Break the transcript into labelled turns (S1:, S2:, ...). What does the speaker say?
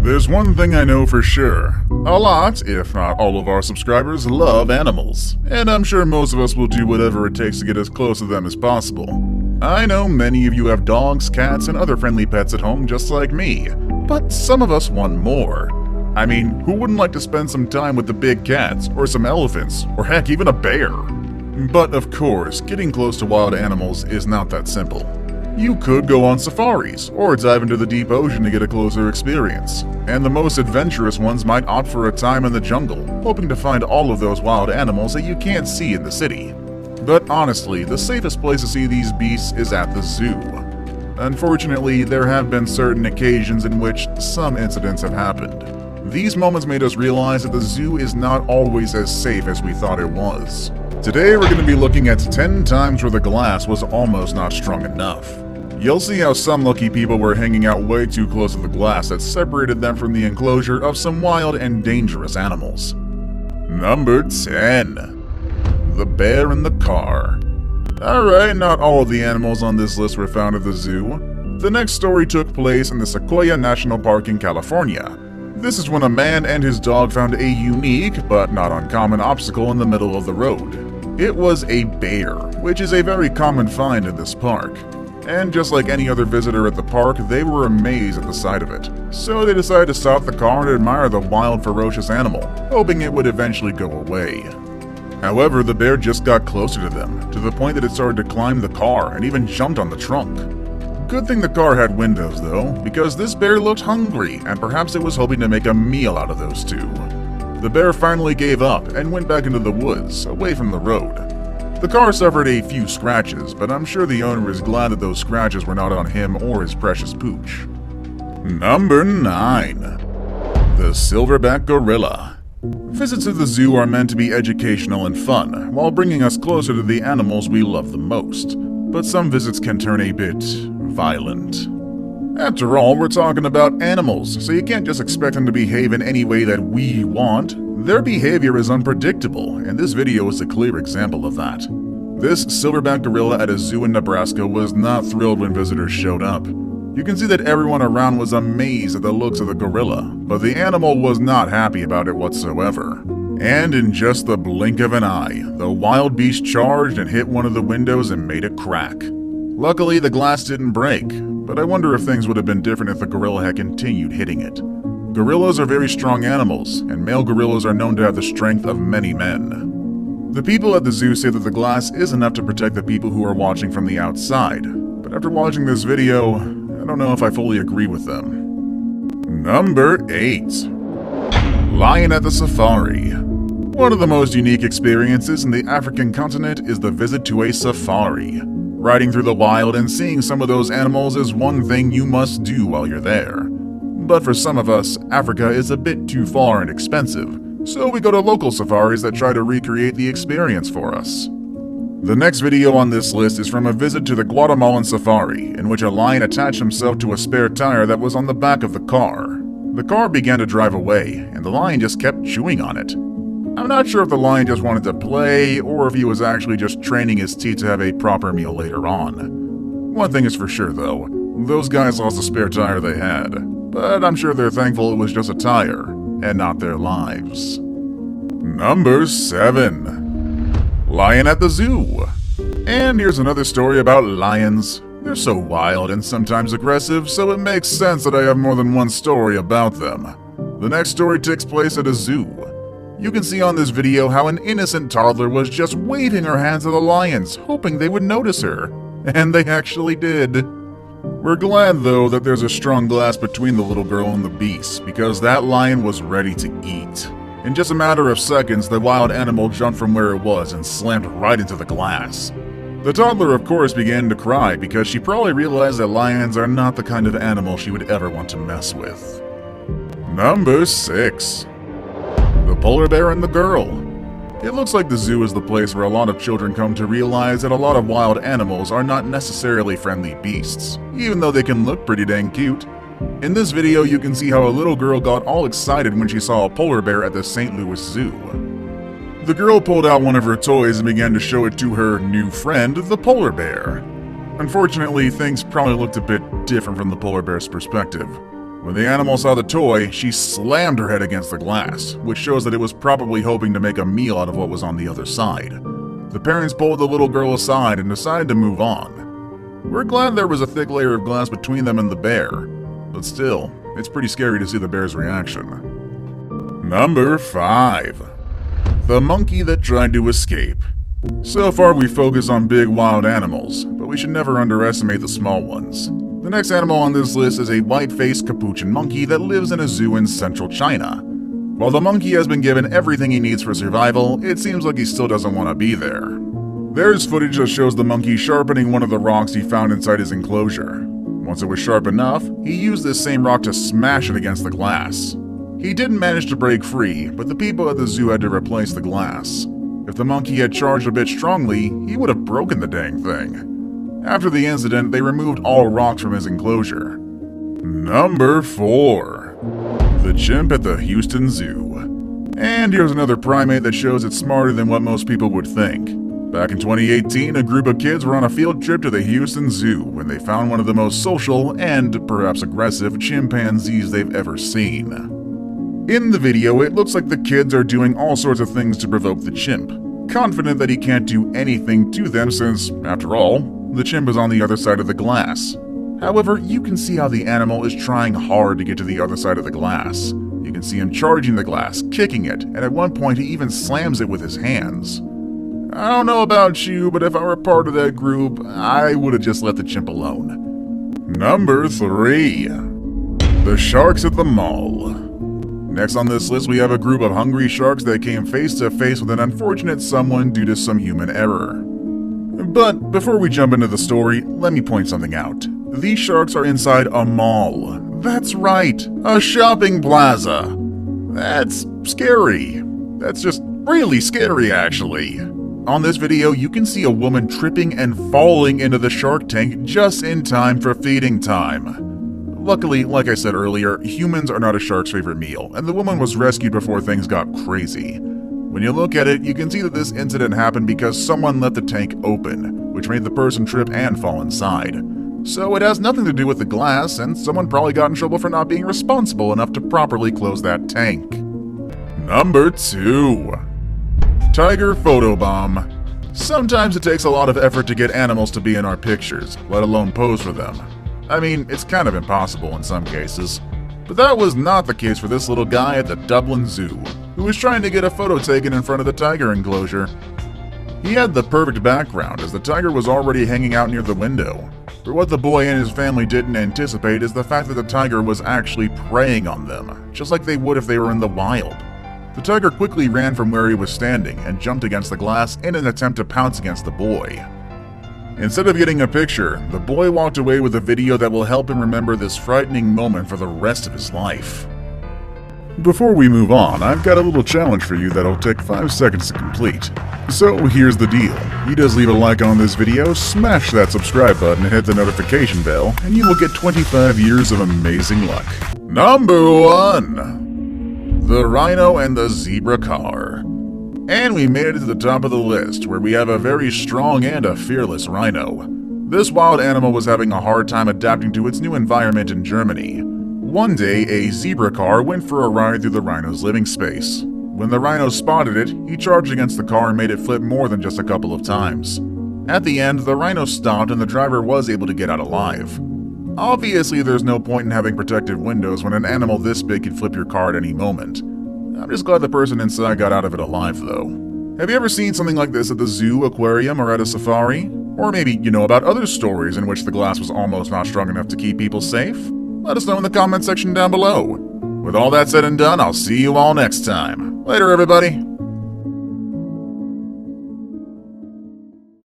S1: There's one thing I know for sure. A lot, if not all of our subscribers, love animals. And I'm sure most of us will do whatever it takes to get as close to them as possible. I know many of you have dogs, cats, and other friendly pets at home just like me. But some of us want more. I mean, who wouldn't like to spend some time with the big cats, or some elephants, or heck, even a bear? But of course, getting close to wild animals is not that simple. You could go on safaris, or dive into the deep ocean to get a closer experience. And the most adventurous ones might opt for a time in the jungle, hoping to find all of those wild animals that you can't see in the city. But honestly, the safest place to see these beasts is at the zoo. Unfortunately, there have been certain occasions in which some incidents have happened. These moments made us realize that the zoo is not always as safe as we thought it was. Today we're going to be looking at 10 times where the glass was almost not strong enough. You'll see how some lucky people were hanging out way too close to the glass that separated them from the enclosure of some wild and dangerous animals. Number 10. The bear in the car. Alright, not all of the animals on this list were found at the zoo. The next story took place in the Sequoia National Park in California. This is when a man and his dog found a unique, but not uncommon obstacle in the middle of the road. It was a bear, which is a very common find in this park. And just like any other visitor at the park, they were amazed at the sight of it. So they decided to stop the car and admire the wild, ferocious animal, hoping it would eventually go away. However, the bear just got closer to them, to the point that it started to climb the car and even jumped on the trunk. Good thing the car had windows though, because this bear looked hungry, and perhaps it was hoping to make a meal out of those two. The bear finally gave up and went back into the woods, away from the road. The car suffered a few scratches, but I'm sure the owner is glad that those scratches were not on him or his precious pooch. Number 9. The Silverback Gorilla. Visits to the zoo are meant to be educational and fun, while bringing us closer to the animals we love the most. But some visits can turn a bit violent. After all, we're talking about animals, so you can't just expect them to behave in any way that we want. Their behavior is unpredictable, and this video is a clear example of that. This silverback gorilla at a zoo in Nebraska was not thrilled when visitors showed up. You can see that everyone around was amazed at the looks of the gorilla, but the animal was not happy about it whatsoever. And in just the blink of an eye, the wild beast charged and hit one of the windows and made it crack. Luckily, the glass didn't break, but I wonder if things would have been different if the gorilla had continued hitting it. Gorillas are very strong animals, and male gorillas are known to have the strength of many men. The people at the zoo say that the glass is enough to protect the people who are watching from the outside, but after watching this video, I don't know if I fully agree with them. Number 8. Lion at the Safari. One of the most unique experiences in the African continent is the visit to a safari. Riding through the wild and seeing some of those animals is one thing you must do while you're there. But for some of us, Africa is a bit too far and expensive, so we go to local safaris that try to recreate the experience for us. The next video on this list is from a visit to the Guatemalan safari, in which a lion attached himself to a spare tire that was on the back of the car. The car began to drive away, and the lion just kept chewing on it. I'm not sure if the lion just wanted to play, or if he was actually just training his teeth to have a proper meal later on. One thing is for sure though, those guys lost the spare tire they had, but I'm sure they're thankful it was just a tire, and not their lives. Number 7. Lion at the zoo. And here's another story about lions. They're so wild and sometimes aggressive, so it makes sense that I have more than one story about them. The next story takes place at a zoo. You can see on this video how an innocent toddler was just waving her hands at the lions, hoping they would notice her. And they actually did. We're glad though that there's a strong glass between the little girl and the beast, because that lion was ready to eat. In just a matter of seconds, the wild animal jumped from where it was and slammed right into the glass. The toddler of course began to cry because she probably realized that lions are not the kind of animal she would ever want to mess with. Number 6. The polar bear and the girl. It looks like the zoo is the place where a lot of children come to realize that a lot of wild animals are not necessarily friendly beasts, even though they can look pretty dang cute. In this video, you can see how a little girl got all excited when she saw a polar bear at the St. Louis Zoo. The girl pulled out one of her toys and began to show it to her new friend, the polar bear. Unfortunately, things probably looked a bit different from the polar bear's perspective. When the animal saw the toy, she slammed her head against the glass, which shows that it was probably hoping to make a meal out of what was on the other side. The parents pulled the little girl aside and decided to move on. We're glad there was a thick layer of glass between them and the bear, but still, it's pretty scary to see the bear's reaction. Number 5. The monkey that tried to escape. So far we focus on big wild animals, but we should never underestimate the small ones. The next animal on this list is a white-faced capuchin monkey that lives in a zoo in central China. While the monkey has been given everything he needs for survival, it seems like he still doesn't want to be there. There's footage that shows the monkey sharpening one of the rocks he found inside his enclosure. Once it was sharp enough, he used this same rock to smash it against the glass. He didn't manage to break free, but the people at the zoo had to replace the glass. If the monkey had charged a bit strongly, he would have broken the dang thing. After the incident, they removed all rocks from his enclosure. Number 4. The chimp at the Houston Zoo. And here's another primate that shows it's smarter than what most people would think. Back in 2018, a group of kids were on a field trip to the Houston Zoo when they found one of the most social and perhaps aggressive chimpanzees they've ever seen. In the video, it looks like the kids are doing all sorts of things to provoke the chimp, confident that he can't do anything to them since, after all, the chimp is on the other side of the glass. However, you can see how the animal is trying hard to get to the other side of the glass. You can see him charging the glass, kicking it, and at one point he even slams it with his hands. I don't know about you, but if I were part of that group, I would have just let the chimp alone. Number 3. The sharks at the mall. Next on this list, we have a group of hungry sharks that came face to face with an unfortunate someone due to some human error. But before we jump into the story, let me point something out. These sharks are inside a mall. That's right, a shopping plaza. That's scary. That's just really scary, actually. On this video, you can see a woman tripping and falling into the shark tank just in time for feeding time. Luckily, like I said earlier, humans are not a shark's favorite meal, and the woman was rescued before things got crazy. When you look at it, you can see that this incident happened because someone left the tank open, which made the person trip and fall inside. So it has nothing to do with the glass, and someone probably got in trouble for not being responsible enough to properly close that tank. Number 2. Tiger Photobomb. Sometimes it takes a lot of effort to get animals to be in our pictures, let alone pose for them. I mean, it's kind of impossible in some cases. But that was not the case for this little guy at the Dublin Zoo, who was trying to get a photo taken in front of the tiger enclosure. He had the perfect background, as the tiger was already hanging out near the window. But what the boy and his family didn't anticipate is the fact that the tiger was actually preying on them, just like they would if they were in the wild. The tiger quickly ran from where he was standing and jumped against the glass in an attempt to pounce against the boy. Instead of getting a picture, the boy walked away with a video that will help him remember this frightening moment for the rest of his life. Before we move on, I've got a little challenge for you that'll take 5 seconds to complete. So here's the deal. You just leave a like on this video, smash that subscribe button and hit the notification bell, and you will get 25 years of amazing luck. Number 1. The Rhino and the Zebra Car. And we made it to the top of the list, where we have a very strong and a fearless rhino. This wild animal was having a hard time adapting to its new environment in Germany. One day, a zebra car went for a ride through the rhino's living space. When the rhino spotted it, he charged against the car and made it flip more than just a couple of times. At the end, the rhino stopped and the driver was able to get out alive. Obviously, there's no point in having protective windows when an animal this big can flip your car at any moment. I'm just glad the person inside got out of it alive, though. Have you ever seen something like this at the zoo, aquarium, or at a safari? Or maybe you know about other stories in which the glass was almost not strong enough to keep people safe? Let us know in the comment section down below. With all that said and done, I'll see you all next time. Later, everybody.